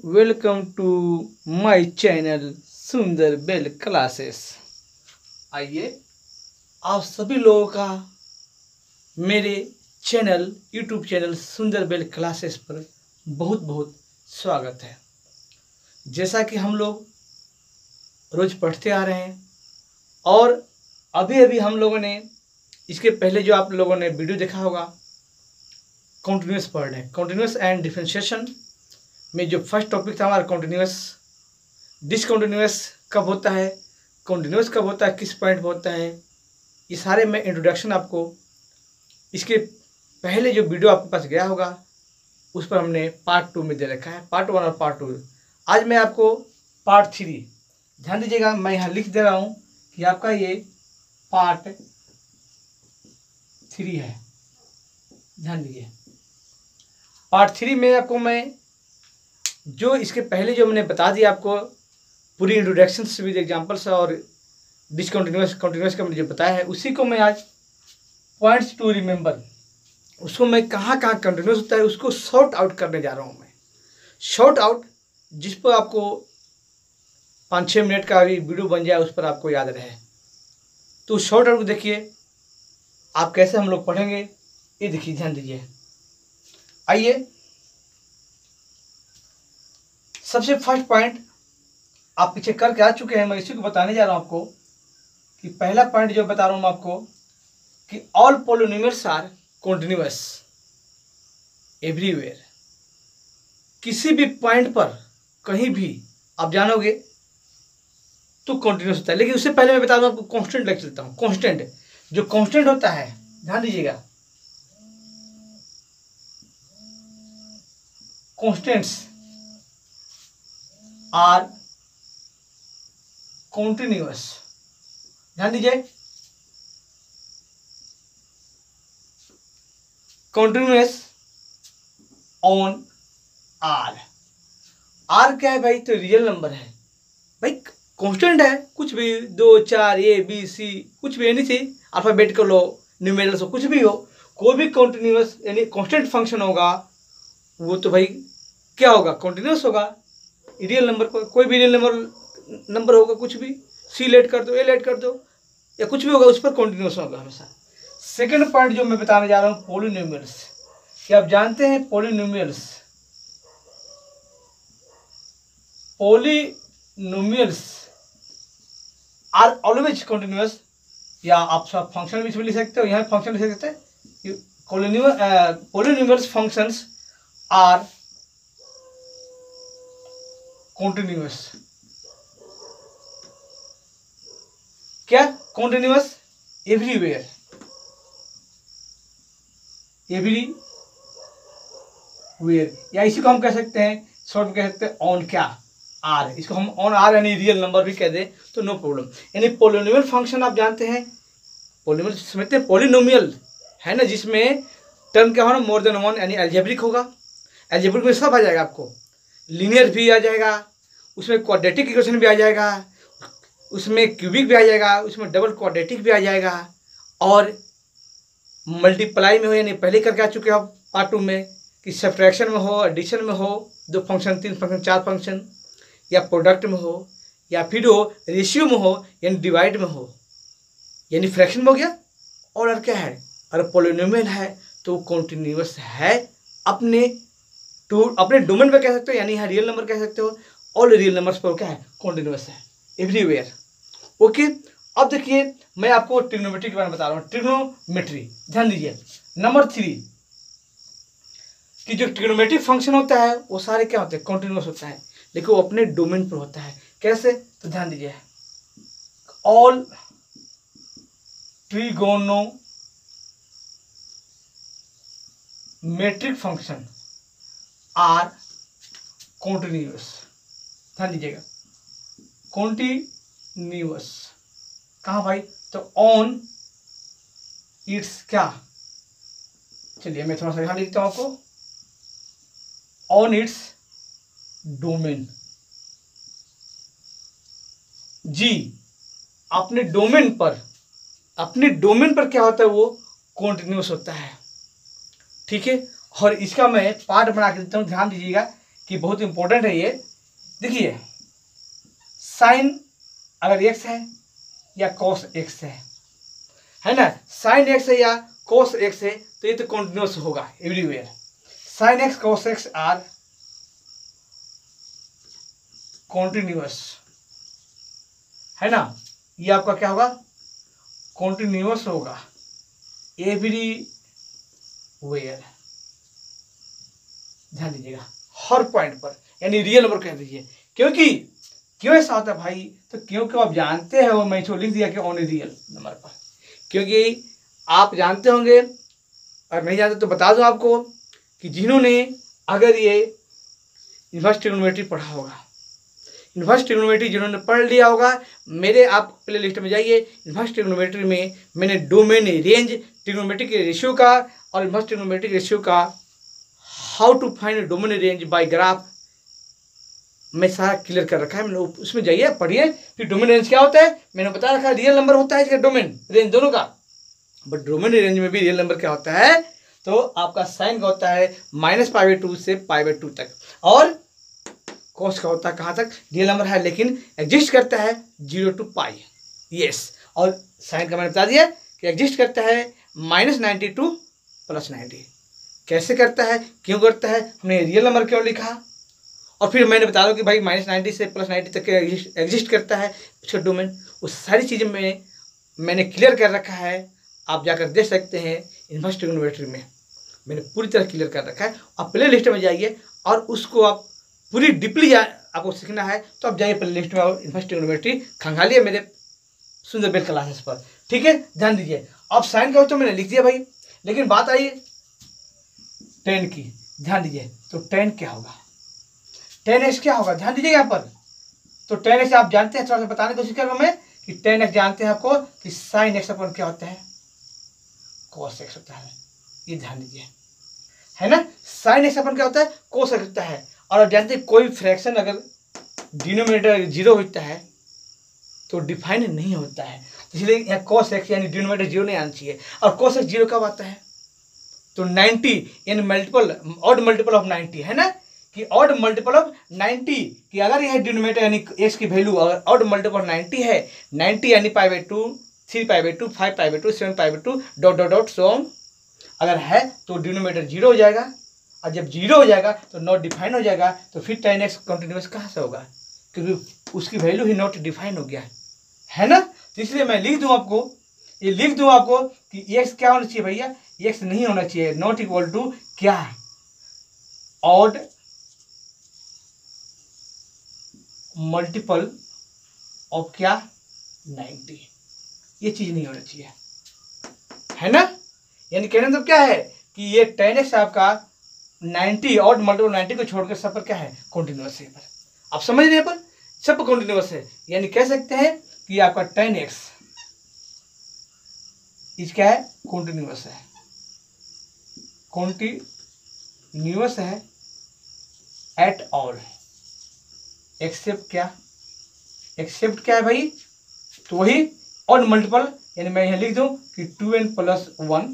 Welcome to my channel सुंदर bell classes. आइए आप सभी लोगों का मेरे यूट्यूब चैनल सुंदर बेल क्लासेस पर बहुत बहुत स्वागत है। जैसा कि हम लोग रोज पढ़ते आ रहे हैं और अभी अभी हम लोगों ने इसके पहले जो आप लोगों ने वीडियो देखा होगा कंटिन्यूस पढ़ रहे हैं। कंटिन्यूस एंड डिफरेंशिएशन में जो फर्स्ट टॉपिक था हमारा कंटिन्यूस, डिसकंटिन्यूस कब होता है, कंटिन्यूस कब होता है, किस पॉइंट पर होता है, ये सारे में इंट्रोडक्शन आपको इसके पहले जो वीडियो आपके पास गया होगा उस पर हमने पार्ट 2 में दे रखा है, पार्ट 1 और पार्ट 2। आज मैं आपको पार्ट 3, ध्यान दीजिएगा, मैं यहाँ लिख दे रहा हूँ कि आपका ये पार्ट 3 है। ध्यान दीजिए, पार्ट 3 में आपको मैं जो इसके पहले जो मैंने बता दिया आपको पूरी इंट्रोडक्शन से विद एग्जांपल्स और डिसकंटिन्यूस कंटिन्यूस का मैंने जो बताया है, उसी को मैं आज पॉइंट्स टू रिमेंबर, उसको मैं कहाँ कहाँ कंटिन्यूस होता है उसको शॉर्ट आउट करने जा रहा हूँ। मैं शॉर्ट आउट जिस पर आपको 5-6 मिनट का भी वीडियो बन जाए उस पर आपको याद रहे। तो शॉर्ट आउट देखिए आप कैसे हम लोग पढ़ेंगे, ये देखिए, ध्यान दीजिए। आइए, सबसे फर्स्ट पॉइंट आप पीछे करके आ चुके हैं, मैं इसी को बताने जा रहा हूं आपको कि पहला पॉइंट जो बता रहा हूं मैं आपको कि all polynomials are continuous everywhere. किसी भी पॉइंट पर कहीं भी आप जानोगे तो कंटिन्यूअस होता है। लेकिन उससे पहले मैं बता दूं आपको कांस्टेंट लेके चलता हूं। कांस्टेंट, जो कांस्टेंट होता है, ध्यान दीजिएगा, कांस्टेंट्स आर कंटिन्यूअस। ध्यान दीजिए, कंटिन्यूअस ऑन आर। आर क्या है भाई? तो रियल नंबर है भाई, कांस्टेंट है। कुछ भी 2 4 ए बी सी कुछ भी, एनीथिंग, अल्फाबेटिकल हो, न्यूमेरल्स हो, कुछ भी हो, कोई भी कंटिन्यूअस यानी कांस्टेंट फंक्शन होगा वो तो भाई क्या होगा? कंटिन्यूअस होगा। रियल नंबर कोई भी रियल नंबर होगा, कुछ भी, सी लेट कर दो, ए लेट कर दो, या कुछ भी होगा उस पर कंटिन्यूअस होगा हमेशा। सेकंड पॉइंट जो मैं बताने जा रहा हूं, पॉलिनोमियल्स। क्या आप जानते हैं पॉलिनोमियल्स आर ऑलवेज कंटिन्यूअस। या आप सब फंक्शन भी लिख सकते हो, यहाँ फंक्शन लिख सकते हैं। Polynomials functions are continuous. क्या? कंटिन्यूअस एवरीवेयर, या इसी को हम कह सकते हैं, शॉर्ट में कह सकते हैं ऑन क्या? आर। इसको हम ऑन आर यानी रियल नंबर भी कह दे तो नो प्रॉब्लम। यानी पॉलिनोमियल फंक्शन आप जानते हैं, पॉलिनोमियल समझते हैं, पॉलिनोमियल है ना, जिसमें टर्म क्या होना, मोर देन 1 यानी अलजेब्रिक होगा। अलजेब्रिक में सब आ जाएगा, आपको लीनियर भी आ जाएगा, उसमें क्वाड्रेटिक इक्वेशन भी आ जाएगा, उसमें क्यूबिक भी आ जाएगा, उसमें डबल क्वाड्रेटिक भी आ जाएगा, और मल्टीप्लाई में हो, यानी पहले करके आ चुके हो पार्ट 2 में, कि सब्ट्रैक्शन में हो, एडिशन में हो, 2 फंक्शन 3 फंक्शन 4 फंक्शन, या प्रोडक्ट में हो, या फिर हो रेशियो में हो, यानी डिवाइड में हो, यानी फ्रैक्शन में हो गया। और क्या है? अगर पॉलिनोमियल है तो कंटिन्यूअस है, अपने डोमेन पर कह सकते हो, यानी यहाँ रियल नंबर कह सकते हो। ऑल रियल नंबर्स पर क्या है? कंटिन्यूअस है एवरीवेयर। ओके, अब देखिए मैं आपको ट्रिग्नोमेट्री के बारे में बता रहा हूँ। ट्रिग्नोमेट्री, ध्यान दीजिए, नंबर 3 कि जो ट्रिग्नोमेट्रिक फंक्शन होता है वो सारे क्या होते हैं? कंटिन्यूअस होता है, लेकिन वो अपने डोमेन पर होता है। कैसे? तो ध्यान दीजिए, all trigonometric function are continuous. ध्यान दीजिएगा, कंटिन्यूअस कहाँ भाई? तो ऑन इट्स क्या? चलिए मैं थोड़ा सा यहां लिखता हूं आपको, ऑन इट्स डोमेन। जी, अपने डोमेन पर क्या होता है? वो कंटिन्यूअस होता है। ठीक है, और इसका मैं पार्ट बना के देता हूं, ध्यान दीजिएगा। कि बहुत इंपॉर्टेंट है ये। देखिए साइन अगर x है या cos x है ना, साइन x है या cos x है तो ये तो कॉन्टिन्यूस होगा everywhere. Sine x cos x are continuous है ना, ये आपका क्या होगा, कॉन्टिन्यूस होगा एवरीवेयर। ध्यान दीजिएगा हर पॉइंट पर, यानी रियल नंबर कह दीजिए। क्योंकि क्यों ऐसा होता है भाई, तो क्योंकि आप जानते हैं, वो मैं इसको लिख दिया कि ऑन रियल नंबर पर, क्योंकि आप जानते होंगे और नहीं जानते तो बता दूं आपको कि जिन्होंने अगर ये इन्वर्स ट्रिग्नोमेट्री पढ़ा होगा, इन्वर्स ट्रिग्नोमेट्री जिन्होंने पढ़ लिया होगा, मेरे आप प्ले लिस्ट में जाइए। इन्वर्स ट्रिग्नोमेट्री में मैंने डोमेन रेंज ट्रिग्नोमेट्रिक रेशियो का और इन्वर्स ट्रिग्नोमेट्रिक रेशियो का how to find domain range by graph मैं सारा क्लियर कर रखा है। मैंने उसमें जाइए पढ़िए। फिर डोमेन रेंज क्या होता है मैंने बता रखा है, रियल नंबर होता है इसका डोमेन रेंज दोनों का, बट डोमेन रेंज में भी रियल नंबर क्या होता है, तो आपका साइन का होता है -π/2 से π/2 तक, और कॉस का होता है कहाँ तक, रियल नंबर है लेकिन एग्जिस्ट करता है 0 to π। यस, और साइन का मैंने बता दिया कि एग्जिस्ट करता है -90 to +90। कैसे करता है, क्यों करता है, हमने रियल नंबर क्यों लिखा, और फिर मैंने बता दो कि भाई -90 से +90 तक एग्जिस्ट करता है उसका डोमेन। वो सारी चीज़ें मैंने क्लियर कर रखा है, आप जाकर देख सकते हैं इन्वर्स ट्रिग्नोमेट्री में मैंने पूरी तरह क्लियर कर रखा है। आप प्ले लिस्ट में जाइए और उसको आप पूरी डीपली आपको सीखना है तो आप जाइए प्ले लिस्ट में और इन्वर्स ट्रिग्नोमेट्री खंगालिए मेरे सुंदर बेल क्लासेस पर, ठीक है। ध्यान दीजिए, अब साइन का तो मैंने लिख दिया भाई, लेकिन बात आई tan की। ध्यान दीजिए, तो tan क्या होगा, tan x क्या होगा, ध्यान दीजिए यहाँ पर। तो tan x आप जानते हैं, थोड़ा सा बताने की कोशिश कर रहा हूँ मैं कि tan x जानते हैं आपको कि sin x अपन क्या होता है, cos x होता है। ये ध्यान दीजिए, है ना, sin x अपन क्या होता है, cos x होता है। और आप जानते हैं कोई फ्रैक्शन अगर डिनोमिनेटर 0 होता है तो डिफाइन नहीं होता है, इसलिए यहाँ cos x यानी डिनोमिनेटर 0 नहीं आना चाहिए। और cos x 0 कब आता है, तो 90 यानी मल्टीपल ऑड मल्टीपल ऑफ 90, है ना, कि ऑड मल्टीपल ऑफ 90 कि अगर यह डिनोमिनेटर यानी x की वैल्यू अगर ऑड मल्टीपल ऑफ 90 है, 90 यानी π/2, 3π/2, 5π/2, 7π/2 dot dot dot so on अगर है तो डिनोमिनेटर 0 हो जाएगा, और जब 0 हो जाएगा तो नॉट डिफाइन हो जाएगा। तो फिर tan x कंटिन्यूस कहाँ से होगा, क्योंकि उसकी वैल्यू ही नॉट डिफाइन हो गया है ना। तो इसलिए मैं लिख दूँ आपको, ये लिख दूँ आपको कि x क्या होना चाहिए भैया, x नहीं होना चाहिए, नॉट इक्वल टू क्या, ऑड मल्टीपल ऑफ क्या 90, ये चीज नहीं होना चाहिए, है ना। यानी कहने मतलब क्या है कि ये tan x आपका 90 ऑड मल्टीपल 90 को छोड़कर सब पर क्या है, कॉन्टिन्यूस है। पर आप समझ रहे हैं, पर सब पर कॉन्टिन्यूस है, यानी कह सकते हैं कि आपका tan x इस क्या है, कॉन्टिन्यूस है, कॉन्टिन्यूस है एट ऑल एक्सेप्ट क्या, एक्सेप्ट क्या है भाई, तो वही ऑड मल्टीपल, यानी मैं यहां लिख दूं कि 2n + 1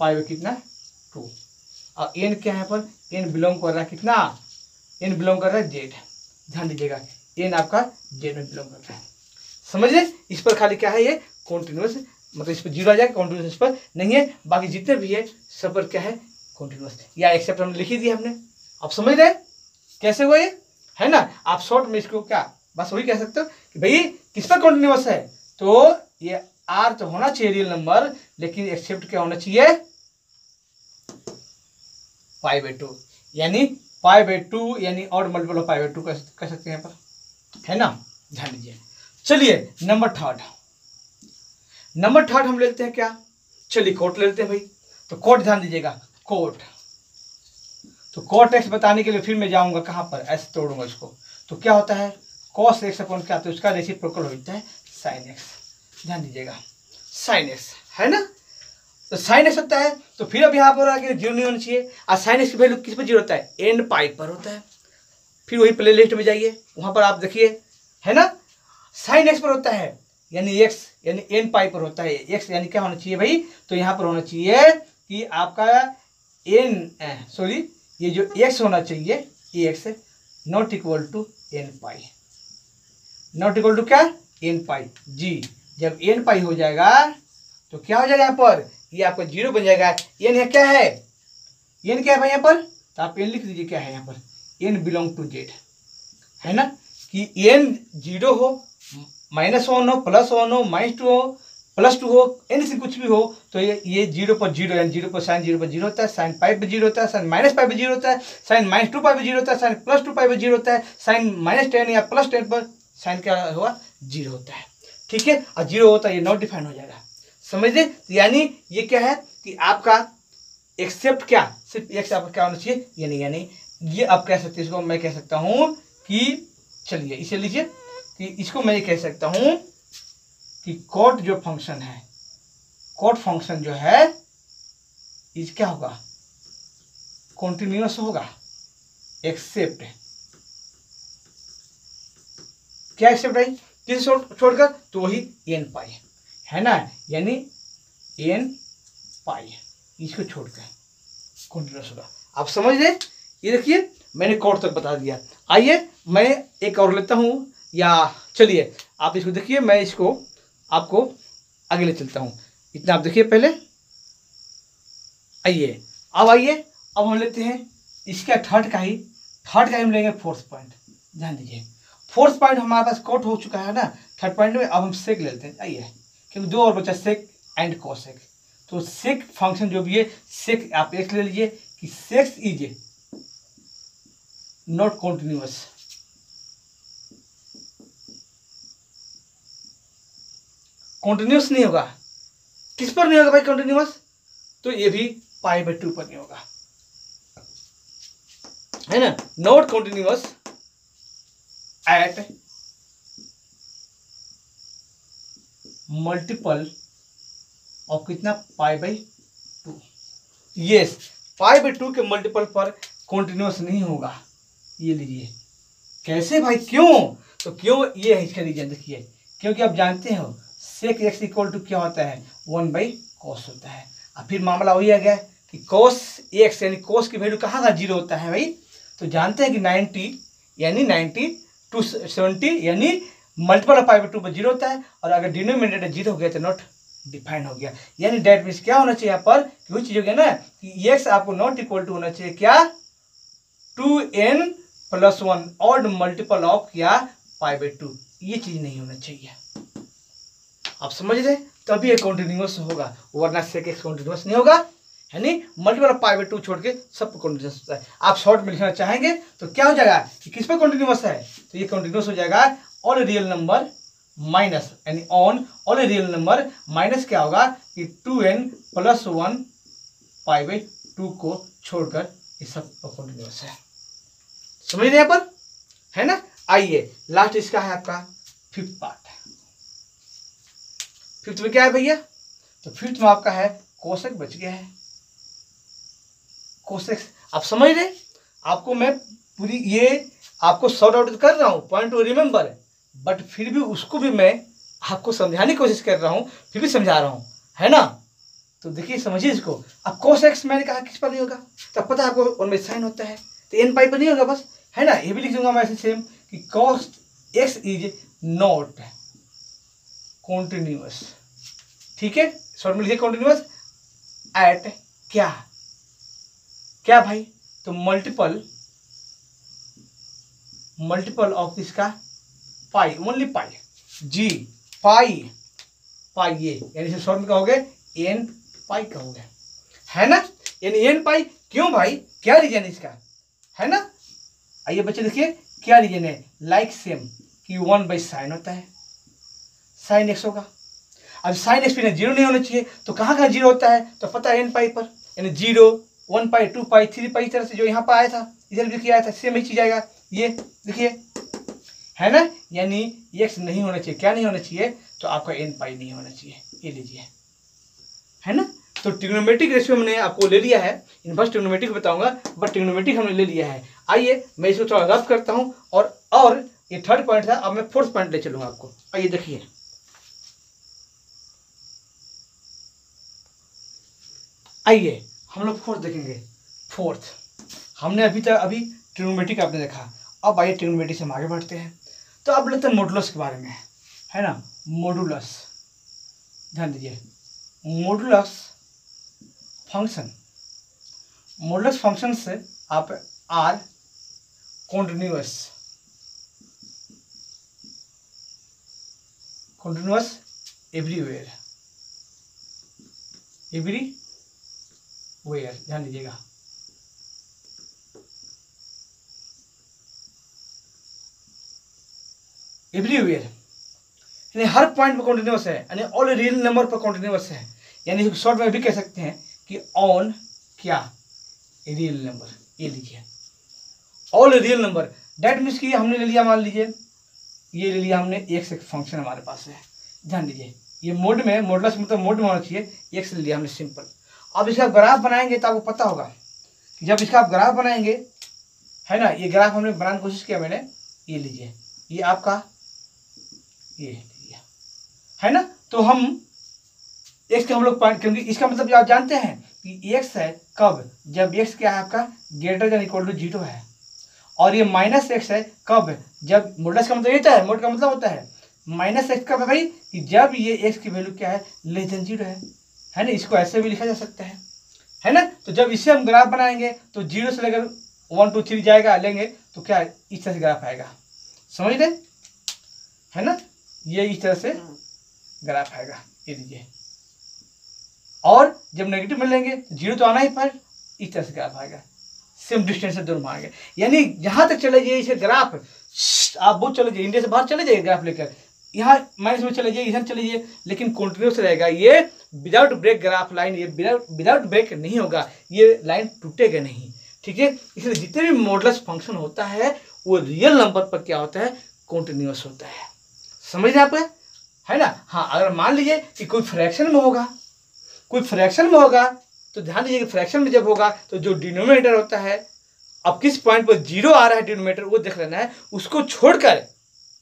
पाई कितना 2, और n क्या है पर, n बिलोंग कर रहा है कितना, n बिलोंग कर रहा है z। ध्यान दीजिएगा n आपका z में बिलोंग कर रहा है, समझ रहे। इस पर खाली क्या है, ये कॉन्टिन्यूस, मतलब इस पर 0 आ जाएगा, कॉन्टिन्यूस इस पर नहीं है, बाकी जितने भी है सब पर क्या है, कॉन्टिन्यूस, या एक्सेप्ट हमने लिख ही दिया हमने। आप समझ रहे कैसे हुआ ये, है ना। आप शॉर्ट में इसको क्या बस वही कह सकते हो कि भाई किस पर कॉन्टिन्यूस है, तो ये r तो होना चाहिए रियल नंबर, लेकिन एक्सेप्ट क्या होना चाहिए, π/2, यानी π/2 यानी ऑड मल्टीपल ऑफ π/2 कह सकते हैं पर, है ना। ध्यान दीजिए, चलिए नंबर थर्ड हम लेते हैं क्या, चलिए कोट लेते हैं भाई। तो कोट ध्यान दीजिएगा, कोट, तो कोट x बताने के लिए फिर मैं जाऊंगा कहां पर, ऐसे तोड़ूंगा इसको, तो क्या होता है cos x अपन क्या, तो उसका रेसिप्रोकल होता है sin x। ध्यान दीजिएगा sin x, है ना, तो sin x होता है, तो फिर अब यहाँ पर आगे 0 नहीं होना चाहिए, और sin x की वैल्यू किस पर 0 होता है, n पाई पर होता है। फिर वही प्ले लिस्ट में जाइए, वहां पर आप देखिए, है ना, sin x पर होता है, यानी x यानी n पाई पर होता है, x यानी क्या होना चाहिए भाई, तो यहाँ पर होना चाहिए कि आपका ये जो x होना चाहिए x not equal to n pi, not equal to क्या, n पाई जी। जब n पाई हो जाएगा तो क्या हो जाएगा यहाँ पर, ये आपका 0 बन जाएगा। n है क्या है, n क्या है भाई यहाँ पर, तो आप n लिख दीजिए क्या है यहाँ पर, n बिलोंग टू z, है ना, कि n 0 हो, -1 हो, +1 हो, -2 हो, +2 हो, n से कुछ भी हो, तो ये 0 पर 0, यानी 0 पर साइन 0 पर 0 होता है, साइन पाई पर 0 होता है, साइन -पाई पर 0 होता है, साइन -2 पाई पर 0 होता है, साइन +2 पाई पर 0 होता है, साइन -10 या +10 पर साइन क्या हुआ, 0 होता है। ठीक है, और 0 होता है ये नॉट डिफाइन हो जाएगा, समझ लीजिए। यानी ये क्या है कि आपका एक्सेप्ट क्या, सिर्फ x आपका क्या होना चाहिए, यानी ये आप कह सकते हैं, इसको मैं कह सकता हूँ कि, चलिए इसे लीजिए कि इसको मैं ये कह सकता हूँ कि कॉट जो फंक्शन है, कॉट फंक्शन जो है इस क्या होगा, कॉन्टिन्यूअस होगा, एक्सेप्ट क्या, एक्सेप्ट आई किसे छोड़कर, तो वही n पाई, है ना, यानी n पाई इसको छोड़कर कॉन्टिन्यूअस होगा। आप समझ रहे, ये देखिए मैंने कॉट तक बता दिया। आइए मैं एक और लेता हूँ, या चलिए आप इसको देखिए, मैं इसको आपको आगे ले चलता हूँ, इतना आप देखिए पहले। आइए अब हम लेते हैं इसका थर्ड का ही हम लेंगे फोर्थ पॉइंट। ध्यान दीजिए, फोर्थ पॉइंट हमारे पास कोट हो चुका है ना, थर्ड पॉइंट में अब हम सेक लेते हैं। आइए, क्योंकि दो और बचा सेक एंड कोसेक, तो सेक फंक्शन जो भी है, सेक आप एक ले लीजिए कि sex is not continuous, continuous नहीं होगा। किस पर नहीं होगा भाई कॉन्टिन्यूअस, तो ये भी π/2 पर नहीं होगा, है ना, not continuous at multiple of कितना, π/2। यस, π/2 के मल्टीपल पर कॉन्टिन्यूअस नहीं होगा। ये लीजिए, कैसे भाई, क्यों, तो क्यों ये है इसका रीजन देखिए, क्योंकि आप जानते हो सेक x इक्वल टू क्या होता है, 1/cos होता है। अब फिर मामला वही आ गया कि cos x यानी cos की वैल्यू कहाँ का 0 होता है भाई, तो जानते हैं कि 90 यानी 90 to 70 यानी मल्टीपल ऑफ π/2 पर 0 होता है, और अगर डिनोमिनेटर 0 हो गया तो नॉट डिफाइन हो गया। यानी डेट मीन्स क्या होना चाहिए यहाँ पर, वही चीज हो गया ना कि x आपको नॉट इक्वल टू होना चाहिए क्या, 2n+1 ऑड मल्टीपल ऑफ क्या, π/2। ये चीज नहीं होना चाहिए, आप समझ रहे, तभी ये कॉन्टिन्यूअस होगा, वरना सेक x कॉन्टिन्यूअस नहीं होगा, है नहीं, मल्टीपल ऑफ π/2 छोड़ के सब कॉन्टिन्यूअस होता है। आप शॉर्ट में लिखना चाहेंगे तो क्या हो जाएगा कि किस पर कॉन्टिन्यूअस है, तो ये कॉन्टिन्यूअस हो जाएगा ऑल रियल नंबर माइनस, यानी on all real number minus क्या होगा कि 2n+1 π/2 को छोड़कर ये सब कॉन्टिन्यूअस है, समझ रहे यहाँ पर, है ना। आइए लास्ट इसका है आपका फिफ्थ पार्ट। फिफ्थ में क्या है भैया, तो फिफ्थ में आपका है कोसेक बच गया है, कोसेक। आप समझ रहे, आपको मैं पूरी ये आपको सॉर्ट आउट कर रहा हूँ, पॉइंट टू रिमेंबर, बट फिर भी उसको भी मैं आपको समझाने की कोशिश कर रहा हूँ, फिर भी समझा रहा हूँ, है ना। तो देखिए समझिए इसको। अब कोसेक मैंने कहा किस पर नहीं होगा, तो पता है आपको उनमें साइन होता है, तो n पाई पर नहीं होगा बस, है ना। ये भी लिख दूंगा मैं ऐसे सेम कि cos x is not continuous, ठीक है, शॉर्ट में लिखिए कॉन्टिन्यूअस एट क्या, क्या भाई, तो मल्टीपल ऑफ इसका पाई, ओनली पाई जी, पाई ये यानी शॉर्ट में कहोगे n पाई कहोगे, है ना, यानी n पाई। क्यों भाई, क्या रीजन है इसका, है ना। आइए बच्चे देखिए क्या रीजन है, लाइक सेम कि 1/sin होता है, sin x होगा। अब sin x पे 0 नहीं होना चाहिए, तो कहाँ कहाँ 0 होता है, तो पता है n पाई पर, यानी 0, 1 पाई, 2 पाई, 3 पाई, इस तरह से जो यहाँ पर आया था इधर भी आया था, सेम ही चीज आएगा। ये देखिए, है ना, यानी x नहीं होना चाहिए, क्या नहीं होना चाहिए, तो आपका n पाई नहीं होना चाहिए, ये लीजिए, है ना। तो ट्रिग्नोमेट्रिक रेशियो हमने आपको ले लिया है, इनवर्स ट्रिग्नोमेट्रिक बताऊंगा, बट ट्रिग्नोमेट्रिक हमने ले लिया है। आइए मैं इसको थोड़ा रफ करता हूं, और ये थर्ड पॉइंट था, अब मैं फोर्थ पॉइंट ले चलूंगा आपको। आइए देखिए, आइए हम लोग फोर्थ देखेंगे। फोर्थ हमने अभी ट्रिग्नोमेट्री आपने देखा। अब आइए ट्रिग्नोमेट्री से हम आगे बढ़ते हैं। तो अब लेते हैं मॉडुलस के बारे में, है ना। मॉडुलस, ध्यान दीजिए, मॉडुलस फंक्शन, मॉडुलस फंक्शन से आप आर कॉन्टिन्यूअस एवरीवेयर, ध्यान दीजिएगा। एवरीवेयर यानी हर पॉइंट पर कॉन्टिन्यूअस है, यानी ऑल रियल नंबर पर कॉन्टिन्यूअस है। यानी शॉर्ट में भी कह सकते हैं कि ऑन क्या रियल नंबर, ये लिखिए all real number. That means कि हमने ले लिया, मान लीजिए ये ले लिया हमने एक्स, एक फंक्शन हमारे पास है। ध्यान दीजिए ये मोड में, मॉडुलस मतलब मोड में होना चाहिए। एक्स ले लिया हमने सिंपल। अब इसका ग्राफ बनाएंगे तो आपको पता होगा कि जब इसका आप ग्राफ बनाएंगे, है ना, ये ग्राफ हमने बनाने की कोशिश किया मैंने, ये लीजिए, ये आपका ये लिया, है ना। तो हम एक्स के हम लोग पॉइंट, क्योंकि इसका मतलब आप जानते हैं कि एक्स है कब, जब एक्स क्या है आपका ग्रेटर देन इक्वल टू 0 है। और ये माइनस एक्स है कब, जब मॉडुलस का मतलब ये है, मोड का मतलब होता है माइनस एक्स कब है भाई, कि जब ये एक्स की वैल्यू क्या है लेस देन 0 है ना। इसको ऐसे भी लिखा जा सकता है ना। तो जब इसे हम ग्राफ बनाएंगे तो 0 से लेकर 1 2 3 जाएगा लेंगे तो क्या इस तरह से ग्राफ आएगा, समझ रहे, है ना। ये इस तरह से ग्राफ आएगा, ये लीजिए। और जब नेगेटिव में लेंगे तो 0 तो आना ही पर इस तरह से ग्राफ आएगा, सेम डिस्टेंस से दूर मांगे। यानी जहां तक चले जाइए इसे ग्राफ, आप बहुत चले जाइए, इंडिया से बाहर चले जाइए ग्राफ लेकर, यहाँ माइनस में चले जाइए, इधर चले जाइए, लेकिन कंटिन्यूस रहेगा ये विदाउट ब्रेक ग्राफ लाइन, ये विदाउट ब्रेक नहीं होगा, ये लाइन टूटेगा नहीं, ठीक है। इसलिए जितने भी मॉडुलस फंक्शन होता है वो रियल नंबर पर क्या होता है, कंटिन्यूस होता है, समझ रहे आप, है ना। हाँ, अगर मान लीजिए कि कोई फ्रैक्शन में होगा, तो ध्यान दीजिए कि फ्रैक्शन में जब होगा तो जो डिनोमिनेटर होता है, अब किस पॉइंट पर 0 आ रहा है डिनोमिनेटर वो देख लेना है, उसको छोड़कर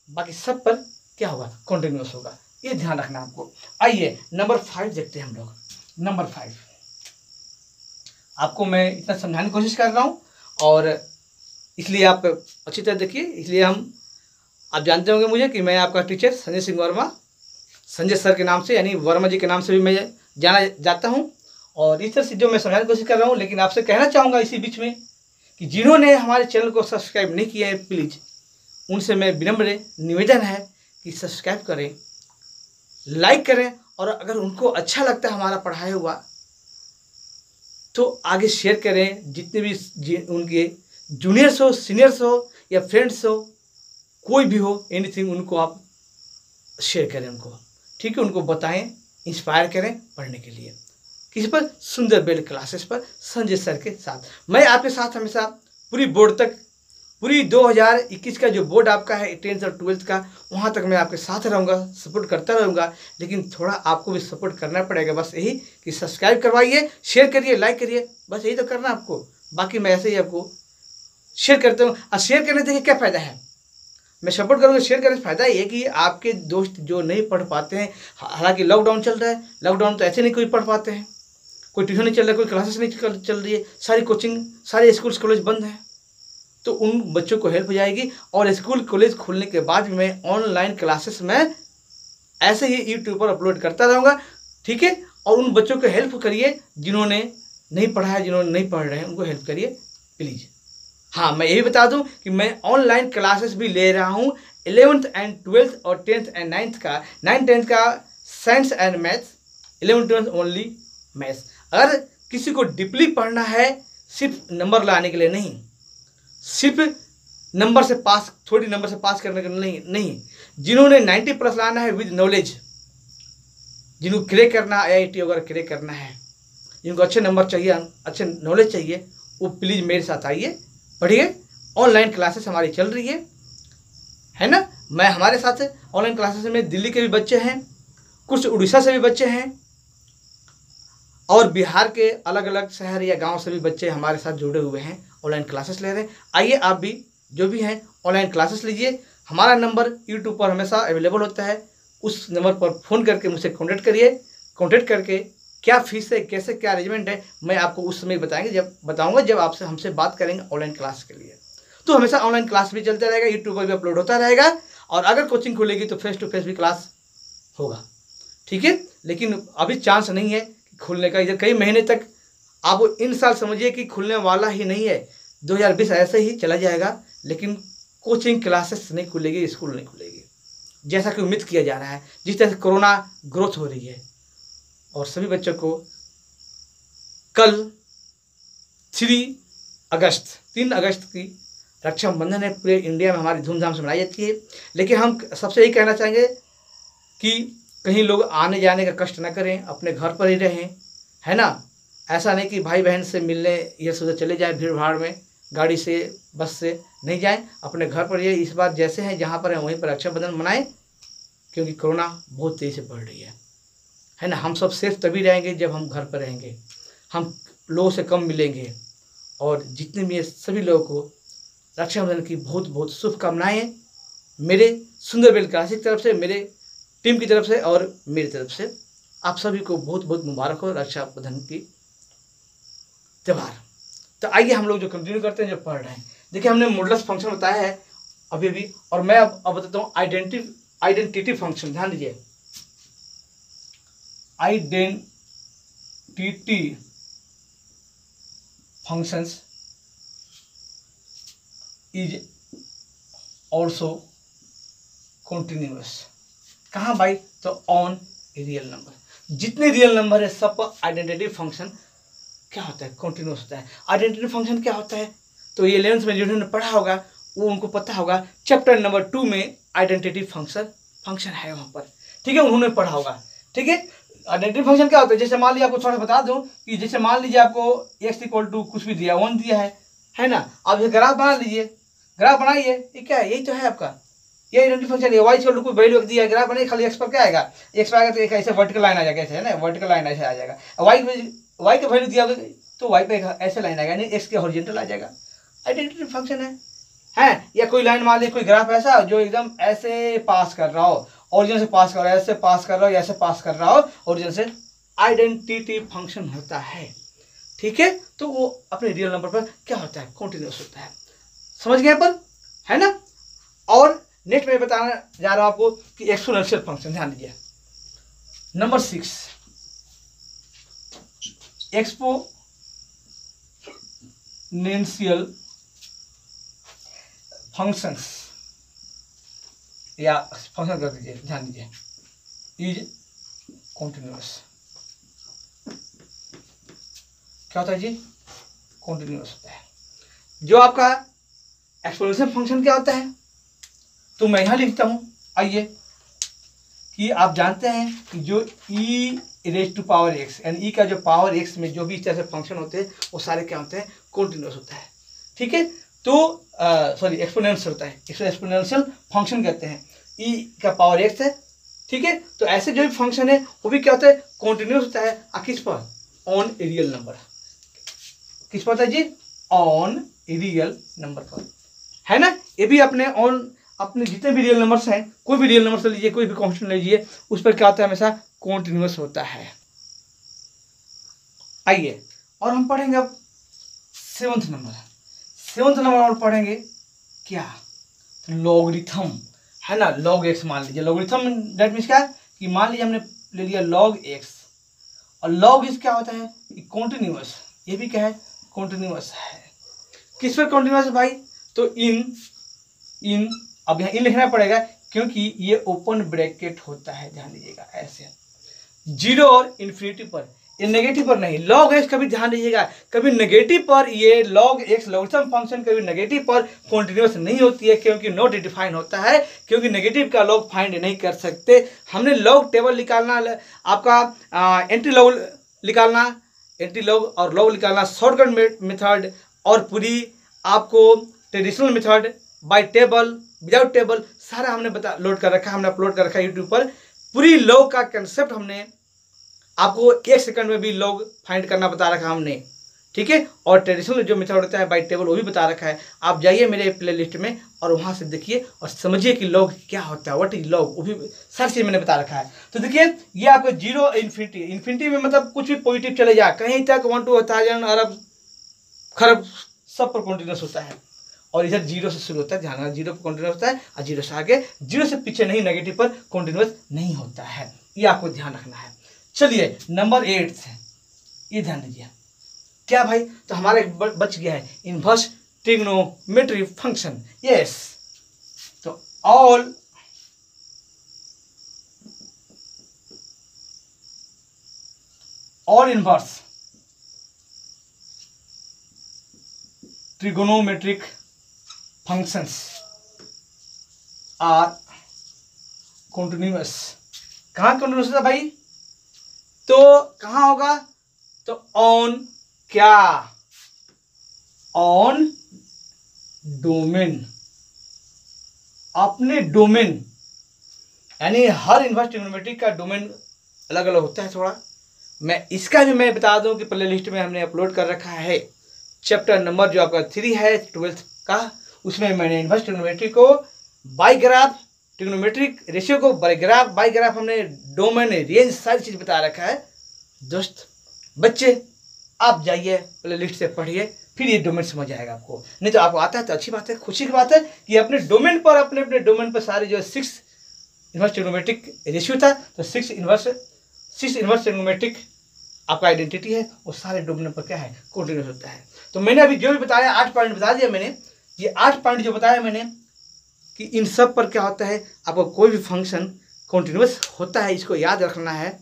बाकी सब पर क्या होगा, कंटिन्यूअस होगा, ये ध्यान रखना आपको। आइए नंबर 5 देखते हैं हम लोग। नंबर 5 आपको मैं इतना समझाने की कोशिश कर रहा हूँ और इसलिए आप अच्छी तरह देखिए। इसलिए आप जानते होंगे मुझे कि मैं आपका टीचर संजय सिंह वर्मा, संजय सर के नाम से, यानी वर्मा जी के नाम से भी मैं जाना जाता हूँ। और इस तरह से जो मैं समझाने की कोशिश कर रहा हूँ, लेकिन आपसे कहना चाहूँगा इसी बीच में कि जिन्होंने हमारे चैनल को सब्सक्राइब नहीं किया है, प्लीज़ उनसे मैं विनम्र निवेदन है कि सब्सक्राइब करें, लाइक करें, और अगर उनको अच्छा लगता है हमारा पढ़ाया हुआ तो आगे शेयर करें। जितने भी उनके जूनियर्स हो, सीनियर्स हो या फ्रेंड्स हो, कोई भी हो, एनीथिंग, उनको आप शेयर करें उनको, ठीक है। उनको बताएं, इंस्पायर करें पढ़ने के लिए। किस पर, सुंदर बेल क्लासेस पर संजय सर के साथ। मैं आपके साथ हमेशा पूरी बोर्ड तक, पूरी 2021 का जो बोर्ड आपका है 10th और 12th का, वहाँ तक मैं आपके साथ रहूँगा, सपोर्ट करता रहूँगा। लेकिन थोड़ा आपको भी सपोर्ट करना पड़ेगा, बस यही कि सब्सक्राइब करवाइए, शेयर करिए, लाइक करिए, बस यही तो करना आपको। बाकी मैं ऐसे ही आपको शेयर करता हूँ। और शेयर करने से क्या फ़ायदा है, मैं सपोर्ट करूँगा, शेयर करने से फ़ायदा ये है कि आपके दोस्त जो नहीं पढ़ पाते हैं, हालांकि लॉकडाउन चल रहा है, लॉकडाउन तो ऐसे नहीं कोई पढ़ पाते हैं, कोई ट्यूशन नहीं चल रहा है, कोई क्लासेस नहीं चल रही है, सारी कोचिंग, सारे स्कूल कॉलेज बंद हैं, तो उन बच्चों को हेल्प हो जाएगी। और स्कूल कॉलेज खुलने के बाद भी मैं ऑनलाइन क्लासेस में ऐसे ही यूट्यूब पर अपलोड करता रहूँगा, ठीक है। और उन बच्चों को हेल्प करिए जिन्होंने नहीं पढ़ा है, जिन्होंने नहीं पढ़ रहे हैं, उनको हेल्प करिए प्लीज़। हाँ, मैं यही बता दूं कि मैं ऑनलाइन क्लासेस भी ले रहा हूँ 11th एंड 12th और 10th एंड 9th का, 9th 10th का science and maths, 11th 12th only maths. अगर किसी को डीपली पढ़ना है, सिर्फ नंबर लाने के लिए नहीं, सिर्फ नंबर से पास, थोड़ी नंबर से पास करने के लिए नहीं, जिन्होंने 90+ लाना है विद नॉलेज, जिनको क्रैक करना है, IIT वगैरह क्रैक करना है, जिनको अच्छे नंबर चाहिए, अच्छे नॉलेज चाहिए, वो प्लीज़ मेरे साथ आइए, पढ़िए। ऑनलाइन क्लासेस हमारी चल रही है ना। मैं हमारे साथ ऑनलाइन क्लासेस में दिल्ली के भी बच्चे हैं, कुछ उड़ीसा से भी बच्चे हैं, और बिहार के अलग अलग शहर या गांव से भी बच्चे हमारे साथ जुड़े हुए हैं, ऑनलाइन क्लासेस ले रहे हैं। आइए आप भी जो भी हैं ऑनलाइन क्लासेस लीजिए। हमारा नंबर यूट्यूब पर हमेशा अवेलेबल होता है, उस नंबर पर फ़ोन करके मुझसे कॉन्टेक्ट करिए, कॉन्टेक्ट करके क्या फीस है, कैसे क्या अरेंजमेंट है, मैं आपको उस समय बताऊंगा जब आपसे हमसे बात करेंगे ऑनलाइन क्लास के लिए। तो हमेशा ऑनलाइन क्लास भी चलता रहेगा, यूट्यूब पर भी अपलोड होता रहेगा, और अगर कोचिंग खुलेगी तो फेस टू फेस भी क्लास होगा, ठीक है। लेकिन अभी चांस नहीं है खुलने का, इधर कई महीने तक आप इन साल समझिए कि खुलने वाला ही नहीं है, 2020 ऐसे ही चला जाएगा, लेकिन कोचिंग क्लासेस नहीं खुलेगी, स्कूल नहीं खुलेगी, जैसा कि उम्मीद किया जा रहा है, जिस तरह से कोरोना ग्रोथ हो रही है। और सभी बच्चों को कल 3 अगस्त की रक्षाबंधन है, पूरे इंडिया में हमारी धूमधाम से मनाई जाती है। लेकिन हम सबसे यही कहना चाहेंगे कि कहीं लोग आने जाने का कष्ट ना करें, अपने घर पर ही रहें, है ना। ऐसा नहीं कि भाई बहन से मिलने ये सोचा चले जाएं भीड़ भाड़ में, गाड़ी से बस से नहीं जाएं, अपने घर पर ये इस बार जैसे हैं जहाँ पर हैं वहीं पर रक्षाबंधन मनाएं, क्योंकि कोरोना बहुत तेज़ी से बढ़ रही है ना। हम सब सेफ तभी रहेंगे जब हम घर पर रहेंगे, हम लोगों से कम मिलेंगे, और जितने भी सभी लोगों को रक्षाबंधन की बहुत बहुत शुभकामनाएं मेरे सुंदरबेल क्लासिक तरफ से, मेरे टीम की तरफ से और मेरी तरफ से। आप सभी को बहुत बहुत मुबारक हो रक्षाबंधन की त्यौहार। तो आइए हम लोग जो कंटिन्यू करते हैं, जो पढ़ रहे हैं। देखिए हमने मॉडुलस फंक्शन बताया है अभी, और मैं अब बताता हूँ आइडेंटिटी फंक्शन। ध्यान दीजिए, identity functions is also continuous. कहाँ भाई? तो ऑन रियल नंबर। जितने रियल नंबर है सब पर आइडेंटिटी फंक्शन क्या होता है? कंटिन्यूअस होता है। आइडेंटिटी फंक्शन क्या होता है? तो ये 11th में जिन्होंने पढ़ा होगा वो उनको पता होगा, चैप्टर नंबर 2 में आइडेंटिटी फंक्शन है वहाँ पर, ठीक है, उन्होंने पढ़ा होगा, ठीक है। आइडेंटिटी फंक्शन क्या होता है? जैसे मान लीजिए आपको थोड़ा बता दूं कि जैसे मान लीजिए आपको x = कुछ भी दिया, 1 दिया है ना। आप ये ग्राफ बना लीजिए, ग्राफ बनाइए, ये क्या है? यही तो है आपका, ये आइडेंटिटी फंक्शन है। y = कोई वैल्यू दिया है, ग्राफ बनाइए, खाली x पर क्या आएगा? x पर आएगा तो एक ऐसे वर्टिकल लाइन आ जाएगा, ऐसे है ना, वर्टिकल लाइन ऐसे आ जाएगा। y का वैल्यू दिया तो y पे ऐसे लाइन आएगा, यानी x के हॉरिजॉन्टल आ जाएगा। आइडेंटिटी फंक्शन है। या कोई लाइन मान लीजिए, कोई ग्राफ ऐसा जो एकदम ऐसे पास कर रहा हो, ओरिजिन से पास कर रहा हो, ऐसे पास कर रहा हो, ऐसे पास कर रहा हो, ओरिजिन से, आइडेंटिटी फंक्शन होता है, ठीक है। तो वो अपने रियल नंबर पर क्या होता है? कंटिन्यूअस होता है। समझ गए पर, है ना। और नेक्स्ट में बताना जा रहा हूं आपको कि एक्सपोनेंशियल फंक्शन। ध्यान दीजिए, नंबर 6 एक्सपोनेंशियल फंक्शंस या फंक्शन कर दीजिए, ध्यान दीजिए, इज कंटिन्यूअस। क्या होता है जी? कंटिन्यूअस होता है। जो आपका एक्सपोनेंशियल फंक्शन क्या होता है, तो मैं यहां लिखता हूं, आइए, कि आप जानते हैं कि जो e⁻x यानी e का जो पावर x में जो भी इस तरह से फंक्शन होते हैं वो सारे क्या होते हैं? कंटिन्यूअस होता है, ठीक है। तो सॉरी, एक्सपोनेंशियल होता है, इसको एक्सपोनेंशियल फंक्शन कहते हैं। e का पावर x है, ठीक है। तो ऐसे जो भी फंक्शन है वो भी क्या होता है? कंटिन्यूअस होता है। किस पर? On real number. किस पर होता है जी? ऑन रियल नंबर पर, है ना। ये भी अपने जितने भी रियल नंबर्स हैं, कोई भी रियल नंबर से लीजिए, कोई भी कांस्टेंट लीजिए, उस पर क्या होता है? हमेशा कंटिन्यूअस होता है। आइए, और हम पढ़ेंगे अब 7th नंबर और पढ़ेंगे क्या? लॉगरिथम, है ना। log x मान लीजिए, लॉगरिथम दैट मीन्स क्या है कि मान लीजिए हमने ले लिया log x, और log x क्या होता है? कंटिन्यूअस। ये भी क्या है? कंटिन्यूअस है। किस पर कंटिन्यूअस है भाई? तो इन अब यहाँ इन लिखना पड़ेगा क्योंकि ये ओपन ब्रैकेट होता है, ध्यान दीजिएगा, ऐसे 0 और इन्फिनिटी पर, ये नेगेटिव पर नहीं। log x कभी ध्यान दीजिएगा, कभी नेगेटिव पर ये log x लॉगरिथम फंक्शन कभी नेगेटिव पर कंटिन्यूअस नहीं होती है, क्योंकि नॉट डिफाइन होता है, क्योंकि नेगेटिव का log फाइंड नहीं कर सकते। हमने log टेबल निकालना, आपका एंटी log और log निकालना शॉर्टकट मेथड, और पूरी आपको traditional method, by table, without table, सारा हमने लोड कर रखा है, हमने अपलोड कर रखा है यूट्यूब पर। पूरी log का कंसेप्ट हमने आपको 1 सेकंड में भी log फाइंड करना बता रखा हमने, ठीक है। और ट्रेडिशनल जो मेथड होता है बाई टेबल वो भी बता रखा है। आप जाइए मेरे प्लेलिस्ट में और वहाँ से देखिए और समझिए कि लॉग क्या होता है, व्हाट इज लॉग, वो भी सारी चीज़ मैंने बता रखा है। तो देखिए ये आपका 0 इन्फिनिटी, इन्फिनिटी में मतलब कुछ भी पॉजिटिव चले जा, कहीं तक 1 to 1000 अरब खरब सब पर कॉन्टिन्यूस होता है। और इधर 0 से शुरू होता है, ध्यान रखना 0 पर कॉन्टिन्यूस होता है और 0 से आगे, 0 से पीछे नहीं, नेगेटिव पर कॉन्टिन्यूस नहीं होता है, ये आपको ध्यान रखना है। चलिए नंबर 8 है, ये ध्यान दीजिए क्या भाई, तो हमारा एक बच गया है इनवर्स ट्रिग्नोमेट्री फंक्शन। यस, तो all inverse trigonometric functions are continuous. कहाँ कॉन्टिन्यूअस है भाई, तो कहाँ होगा, तो ऑन क्या, ऑन डोमेन, अपने डोमेन, यानी हर इनवर्स ट्रिग्नोमेट्रिक का डोमेन अलग अलग होता है थोड़ा। मैं इसका भी मैं बता दूं कि प्ले लिस्ट में हमने अपलोड कर रखा है चैप्टर नंबर जो आपका 3 है 12th का, उसमें मैंने इनवर्स ट्रिग्नोमेट्री को बाई ग्राफ, ट्रिग्नोमेट्रिक रेशियो को बाई ग्राफ हमने डोमेन रेंज सारी चीज बता रखा है। दोस्त बच्चे आप जाइए प्ले लिस्ट से पढ़िए, फिर ये डोमेन समझ आएगा आपको। नहीं तो आपको आता है तो अच्छी बात है, खुशी की बात है कि अपने डोमेन पर, अपने डोमेन पर सारे जो 6 इनवर्स ट्रिग्नोमेट्रिक रेशियो था, तो 6 इनवर्स ट्रिग्नोमेट्रिक आपका आइडेंटिटी है, वो सारे डोमेन पर क्या है, कॉन्टिन्यूस होता है। तो मैंने अभी जो भी बताया 8 पॉइंट बता दिया मैंने, ये 8 पॉइंट जो बताया मैंने कि इन सब पर क्या होता है, आपको कोई भी फंक्शन कॉन्टिन्यूस होता है, इसको याद रखना है।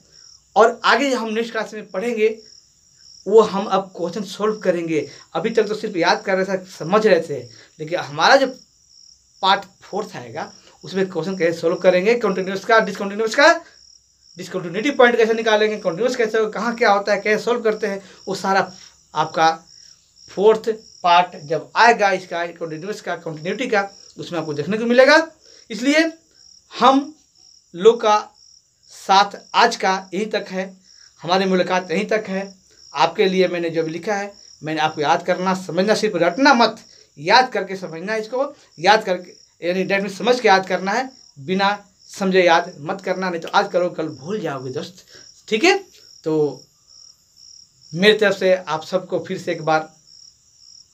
और आगे हम नेक्स्ट क्लास में पढ़ेंगे वो हम अब क्वेश्चन सोल्व करेंगे। अभी तक तो सिर्फ याद कर रहे थे, समझ रहे थे, लेकिन हमारा जो पार्ट 4 आएगा उसमें क्वेश्चन कैसे सोल्व करेंगे, कंटिन्यूस का, डिसकंटिन्यूस का, डिसकंटिन्यूटी पॉइंट कैसे निकालेंगे, कंटिन्यूस कैसे होगा, कहाँ क्या होता है, कैसे सोल्व करते हैं, वो सारा आपका 4th पार्ट जब आएगा इसका कंटिन्यूस का, कंटिन्यूटी का, उसमें आपको देखने को मिलेगा। इसलिए हम लोग का साथ आज का यहीं तक है, हमारी मुलाकात यहीं तक है। आपके लिए मैंने जो भी लिखा है, मैंने आपको याद करना, समझना, सिर्फ रटना मत, याद करके समझना, इसको याद करके यानी डेट में समझ के याद करना है, बिना समझे याद मत करना, नहीं तो आज करो कल भूल जाओगे दोस्त, ठीक है। तो मेरी तरफ से आप सबको फिर से एक बार,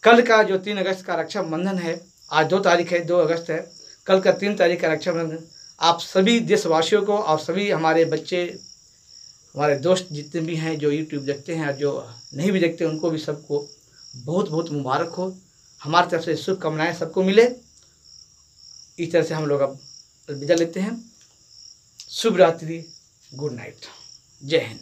कल का जो 3 अगस्त का रक्षाबंधन है, आज 2 तारीख है, 2 अगस्त है, कल का 3 तारीख का रक्षाबंधन, आप सभी देशवासियों को और सभी हमारे बच्चे, हमारे दोस्त जितने भी हैं जो यूट्यूब देखते हैं और जो नहीं भी देखते, उनको भी सबको बहुत बहुत मुबारक हो, हमारी तरफ से शुभकामनाएं सबको मिले। इस तरह से हम लोग अब विदा लेते हैं। शुभ रात्रि, गुड नाइट, जय हिंद।